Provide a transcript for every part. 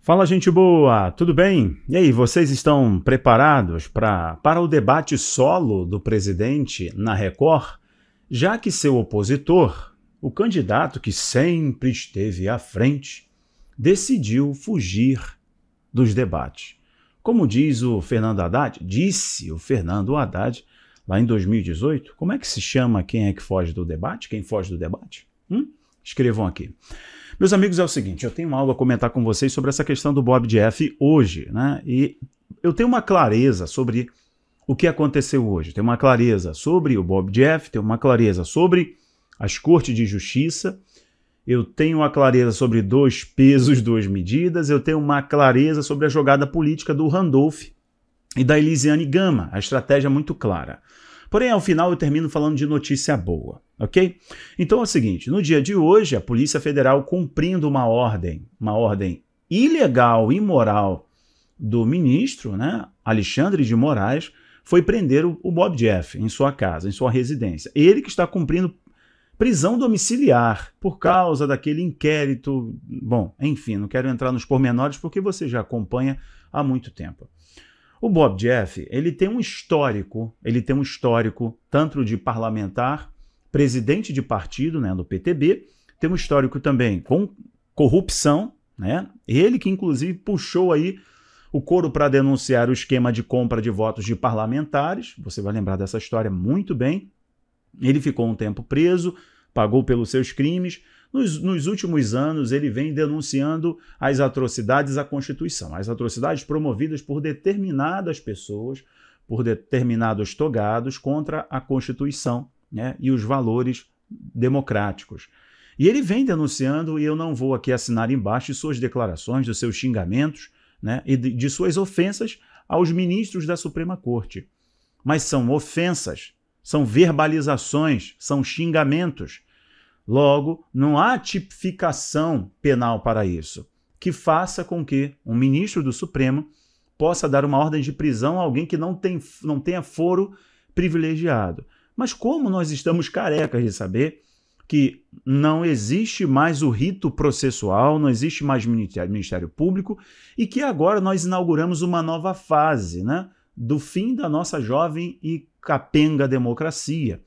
Fala, gente boa, tudo bem? E aí, vocês estão preparados para o debate solo do presidente na Record? Já que seu opositor, o candidato que sempre esteve à frente, decidiu fugir dos debates. Como diz o Fernando Haddad, disse o Fernando Haddad lá em 2018, como é que se chama quem é que foge do debate? Quem foge do debate? Escrevam aqui. Meus amigos, é o seguinte, eu tenho algo a comentar com vocês sobre essa questão do Bob Jeff hoje, né? E eu tenho uma clareza sobre o que aconteceu hoje. Tenho uma clareza sobre o Bob Jeff, tenho uma clareza sobre as cortes de justiça, eu tenho uma clareza sobre 2 pesos, 2 medidas, eu tenho uma clareza sobre a jogada política do Randolph e da Elisiane Gama, a estratégia é muito clara. Porém, ao final eu termino falando de notícia boa, ok? Então é o seguinte, no dia de hoje, a Polícia Federal cumprindo uma ordem ilegal, imoral do ministro, né, Alexandre de Moraes, foi prender o Bob Jeff em sua casa, em sua residência. Ele que está cumprindo prisão domiciliar por causa daquele inquérito. Bom, enfim, não quero entrar nos pormenores porque você já acompanha há muito tempo. O Bob Jeff, ele tem um histórico tanto de parlamentar, presidente de partido, né, do PTB, tem um histórico também com corrupção, né? Ele que inclusive puxou aí o coro para denunciar o esquema de compra de votos de parlamentares, você vai lembrar dessa história muito bem. Ele ficou um tempo preso, pagou pelos seus crimes. Nos últimos anos, ele vem denunciando as atrocidades à Constituição, as atrocidades promovidas por determinadas pessoas, por determinados togados contra a Constituição, né, e os valores democráticos. E ele vem denunciando, e eu não vou aqui assinar embaixo, de suas declarações, dos seus xingamentos, né, e de suas ofensas aos ministros da Suprema Corte. Mas são ofensas, são verbalizações, são xingamentos. Logo, não há tipificação penal para isso, que faça com que um ministro do Supremo possa dar uma ordem de prisão a alguém que não tenha foro privilegiado. Mas como nós estamos carecas de saber que não existe mais o rito processual, não existe mais Ministério Público e que agora nós inauguramos uma nova fase, né, do fim da nossa jovem e capenga democracia,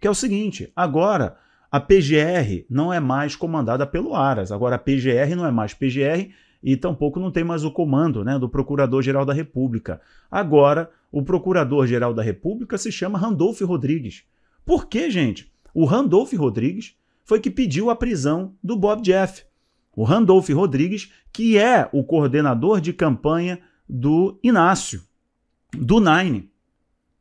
que é o seguinte, agora a PGR não é mais comandada pelo Aras, agora a PGR não é mais PGR e tampouco não tem mais o comando, né, do Procurador-Geral da República. Agora, o Procurador-Geral da República se chama Randolph Rodrigues. Por quê, gente? O Randolph Rodrigues foi que pediu a prisão do Bob Jeff. O Randolph Rodrigues, que é o coordenador de campanha do Inácio, do Nine.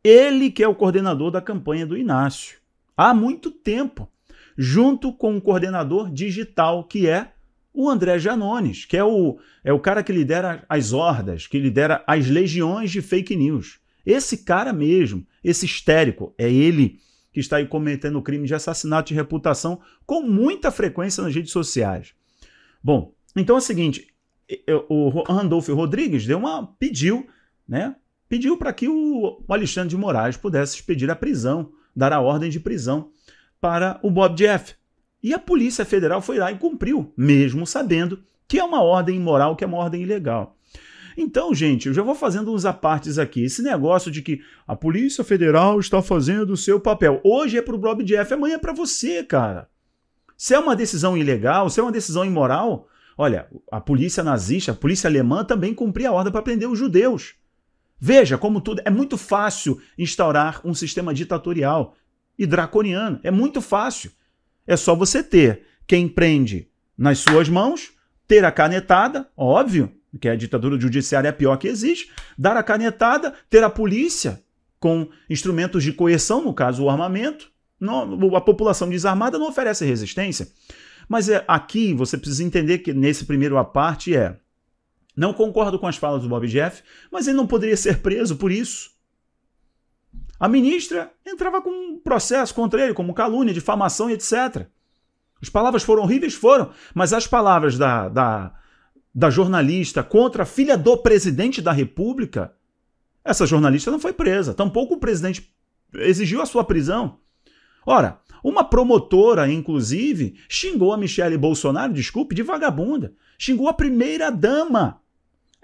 Ele que é o coordenador da campanha do Inácio. Há muito tempo. Junto com o coordenador digital, que é o André Janones, que é o cara que lidera as hordas, que lidera as legiões de fake news. Esse cara mesmo, esse histérico, é ele que está aí cometendo o crime de assassinato de reputação com muita frequência nas redes sociais. Bom, então é o seguinte, o Randolph Rodrigues pediu para que o Alexandre de Moraes pudesse expedir a prisão, dar a ordem de prisão para o Bob Jeff. E a Polícia Federal foi lá e cumpriu, mesmo sabendo que é uma ordem imoral, que é uma ordem ilegal. Então, gente, eu já vou fazendo uns apartes aqui. Esse negócio de que a Polícia Federal está fazendo o seu papel. Hoje é para o Bob Jeff, amanhã é para você, cara. Se é uma decisão ilegal, se é uma decisão imoral, olha, a polícia nazista, a polícia alemã também cumpria a ordem para prender os judeus. Veja como tudo é muito fácil instaurar um sistema ditatorial e draconiano. É muito fácil. É só você ter quem prende nas suas mãos, ter a canetada, óbvio, que a ditadura judiciária é a pior que existe, dar a canetada, ter a polícia com instrumentos de coerção, no caso o armamento. A população desarmada não oferece resistência. Mas aqui você precisa entender que nesse primeiro aparte não concordo com as falas do Bob Jeff, mas ele não poderia ser preso por isso. A ministra entrava com um processo contra ele, como calúnia, difamação e etc. As palavras foram horríveis? Foram. Mas as palavras da jornalista contra a filha do presidente da República, essa jornalista não foi presa. Tampouco o presidente exigiu a sua prisão. Ora, uma promotora, inclusive, xingou a Michele Bolsonaro, desculpe, de vagabunda. Xingou a primeira-dama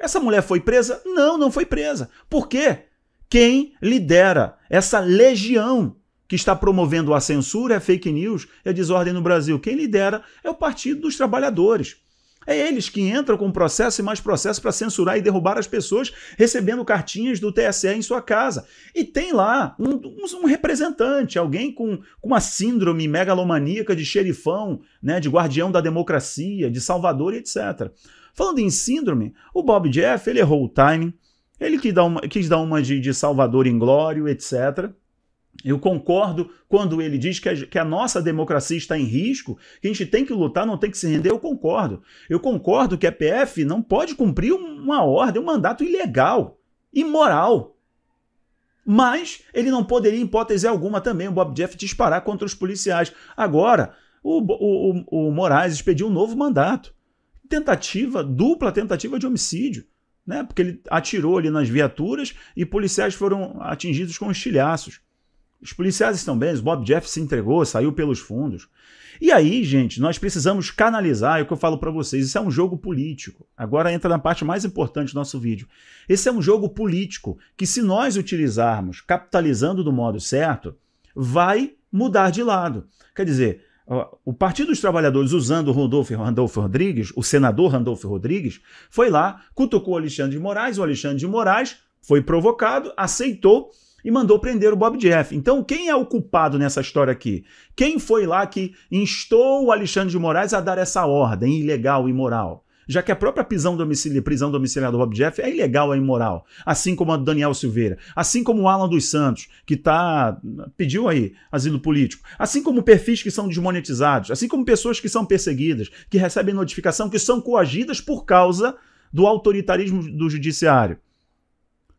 Essa mulher foi presa? Não, não foi presa. Por quê? Quem lidera essa legião que está promovendo a censura, a fake news e a desordem no Brasil? Quem lidera é o Partido dos Trabalhadores. É eles que entram com processo e mais processo para censurar e derrubar as pessoas, recebendo cartinhas do TSE em sua casa. E tem lá um representante, alguém com uma síndrome megalomaníaca de xerifão, né, de guardião da democracia, de salvador, etc. Falando em síndrome, o Bob Jeff, ele errou o timing, ele quis dar uma de Salvador Inglório, etc. Eu concordo quando ele diz que a nossa democracia está em risco, que a gente tem que lutar, não tem que se render, eu concordo. Eu concordo que a PF não pode cumprir uma ordem, um mandato ilegal, imoral. Mas ele não poderia, em hipótese alguma, também, o Bob Jeff, disparar contra os policiais. Agora, o Moraes pediu um novo mandato. Dupla tentativa de homicídio, né? Porque ele atirou ali nas viaturas e policiais foram atingidos com estilhaços. Os policiais estão bem, o Bob Jeff se entregou, saiu pelos fundos. E aí, gente, nós precisamos canalizar, é o que eu falo para vocês, isso é um jogo político. Agora entra na parte mais importante do nosso vídeo. Esse é um jogo político que, se nós utilizarmos capitalizando do modo certo, vai mudar de lado. Quer dizer, o Partido dos Trabalhadores, usando o Randolfo Rodrigues, o senador Randolfo Rodrigues, foi lá, cutucou o Alexandre de Moraes foi provocado, aceitou e mandou prender o Bob Jeff. Então, quem é o culpado nessa história aqui? Quem foi lá que instou o Alexandre de Moraes a dar essa ordem ilegal e imoral? Já que a própria prisão domiciliar do Bob Jeff é ilegal e imoral, assim como a do Daniel Silveira, assim como o Alan dos Santos, que pediu aí asilo político, assim como perfis que são desmonetizados, assim como pessoas que são perseguidas, que recebem notificação, que são coagidas por causa do autoritarismo do judiciário.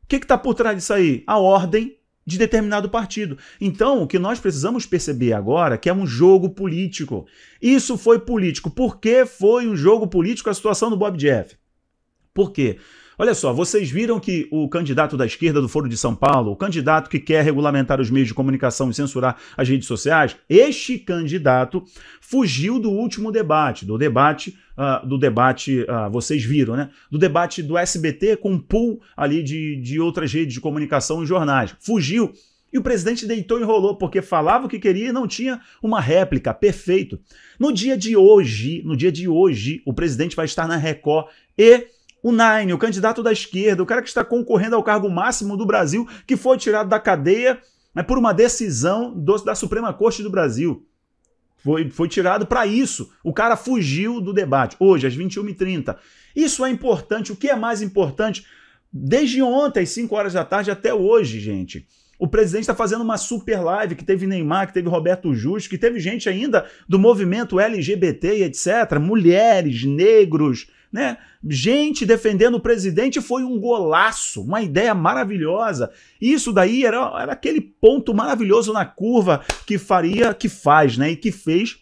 O que está por trás disso aí? A ordem de determinado partido. Então, o que nós precisamos perceber agora é que é um jogo político. Isso foi político. Por que foi um jogo político a situação do Bob Jeff? Por quê? Olha só, vocês viram que o candidato da esquerda do Foro de São Paulo, o candidato que quer regulamentar os meios de comunicação e censurar as redes sociais, este candidato fugiu do último debate, vocês viram, né? Do debate do SBT com um pool ali de outras redes de comunicação e jornais. Fugiu. E o presidente deitou e enrolou, porque falava o que queria e não tinha uma réplica. Perfeito. No dia de hoje, o presidente vai estar na Record e o Nine, o candidato da esquerda, o cara que está concorrendo ao cargo máximo do Brasil, que foi tirado da cadeia, né, por uma decisão da Suprema Corte do Brasil. Foi tirado para isso. O cara fugiu do debate, hoje, às 21h30. Isso é importante. O que é mais importante? Desde ontem, às 5 horas da tarde, até hoje, gente. O presidente está fazendo uma super live, que teve Neymar, que teve Roberto Justo, que teve gente ainda do movimento LGBT, etc., mulheres, negros, né? Gente defendendo o presidente. Foi um golaço, uma ideia maravilhosa. Isso daí era aquele ponto maravilhoso na curva que faz, né? E que fez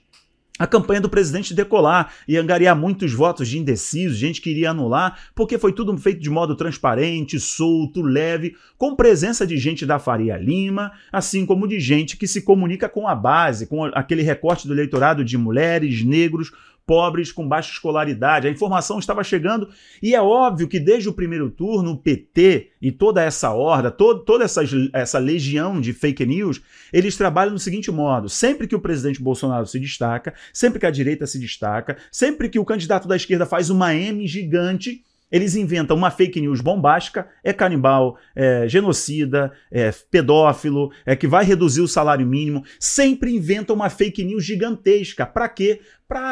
a campanha do presidente decolar e angariar muitos votos de indecisos, gente que iria anular, porque foi tudo feito de modo transparente, solto, leve, com presença de gente da Faria Lima, assim como de gente que se comunica com a base, com aquele recorte do eleitorado de mulheres, negros, pobres, com baixa escolaridade. A informação estava chegando e é óbvio que desde o primeiro turno o PT e toda essa horda, toda essa legião de fake news, eles trabalham no seguinte modo: sempre que o presidente Bolsonaro se destaca, sempre que a direita se destaca, sempre que o candidato da esquerda faz uma M gigante, eles inventam uma fake news bombástica, é canibal, é genocida, é pedófilo, é que vai reduzir o salário mínimo. Sempre inventam uma fake news gigantesca. Para quê? Para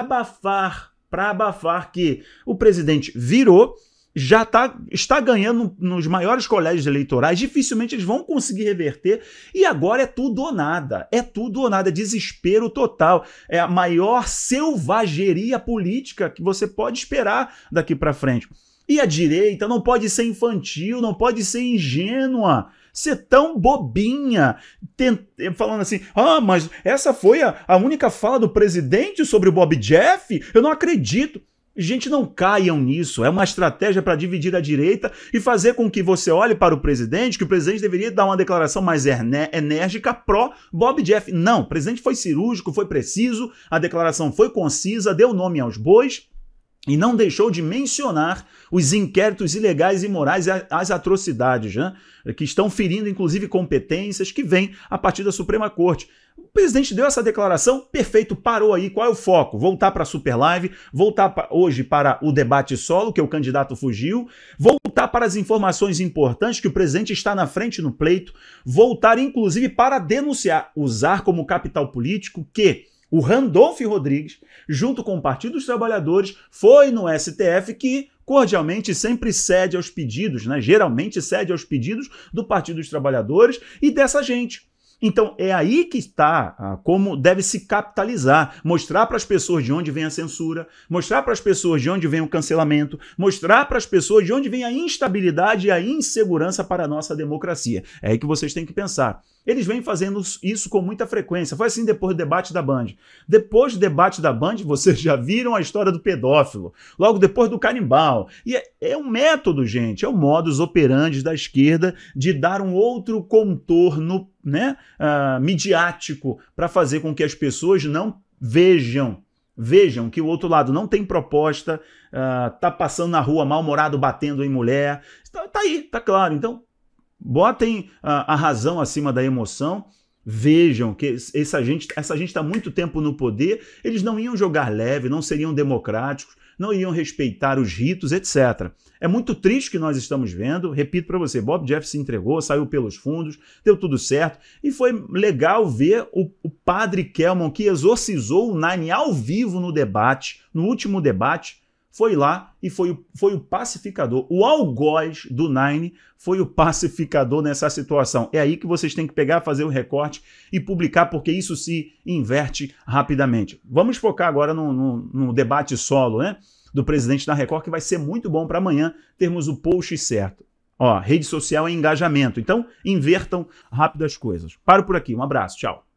abafar que o presidente virou, já está ganhando nos maiores colégios eleitorais, dificilmente eles vão conseguir reverter, e agora é tudo ou nada, é desespero total, é a maior selvageria política que você pode esperar daqui para frente. E a direita não pode ser infantil, não pode ser ingênua, ser tão bobinha, falando assim, mas essa foi a única fala do presidente sobre o Bob Jeff? Eu não acredito. Gente, não caiam nisso. É uma estratégia para dividir a direita e fazer com que você olhe para o presidente, que o presidente deveria dar uma declaração mais enérgica pró-Bob Jeff. Não, o presidente foi cirúrgico, foi preciso, a declaração foi concisa, deu nome aos bois. E não deixou de mencionar os inquéritos ilegais e imorais, as atrocidades, né, que estão ferindo, inclusive, competências que vêm a partir da Suprema Corte. O presidente deu essa declaração, perfeito, parou aí. Qual é o foco? Voltar para a Super Live, voltar hoje para o debate solo, que o candidato fugiu, voltar para as informações importantes, que o presidente está na frente no pleito, voltar, inclusive, para denunciar, usar como capital político que o Randolph Rodrigues, junto com o Partido dos Trabalhadores, foi no STF que cordialmente sempre cede aos pedidos, né? Geralmente cede aos pedidos do Partido dos Trabalhadores e dessa gente. Então é aí que está como deve se capitalizar, mostrar para as pessoas de onde vem a censura, mostrar para as pessoas de onde vem o cancelamento, mostrar para as pessoas de onde vem a instabilidade e a insegurança para a nossa democracia. É aí que vocês têm que pensar. Eles vêm fazendo isso com muita frequência. Foi assim depois do debate da Band. Depois do debate da Band, vocês já viram a história do pedófilo. Logo depois do canibal. E é um método, gente, é o modus operandi da esquerda de dar um outro contorno, né, midiático para fazer com que as pessoas não vejam que o outro lado não tem proposta, tá passando na rua mal-humorado batendo em mulher. Tá aí, tá claro. Então, botem a razão acima da emoção, vejam que essa gente está há muito tempo no poder, eles não iam jogar leve, não seriam democráticos, não iriam respeitar os ritos, etc. É muito triste o que nós estamos vendo, repito para você, Bob Jeff se entregou, saiu pelos fundos, deu tudo certo, e foi legal ver o padre Kelmon, que exorcizou o Nine ao vivo no debate, no último debate, foi lá e foi o pacificador. O algoz do Nine foi o pacificador nessa situação. É aí que vocês têm que pegar, fazer o recorte e publicar, porque isso se inverte rapidamente. Vamos focar agora no debate solo, né, do presidente da Record, que vai ser muito bom para amanhã termos o post certo. Ó, rede social é engajamento, então invertam rápido as coisas. Paro por aqui, um abraço, tchau.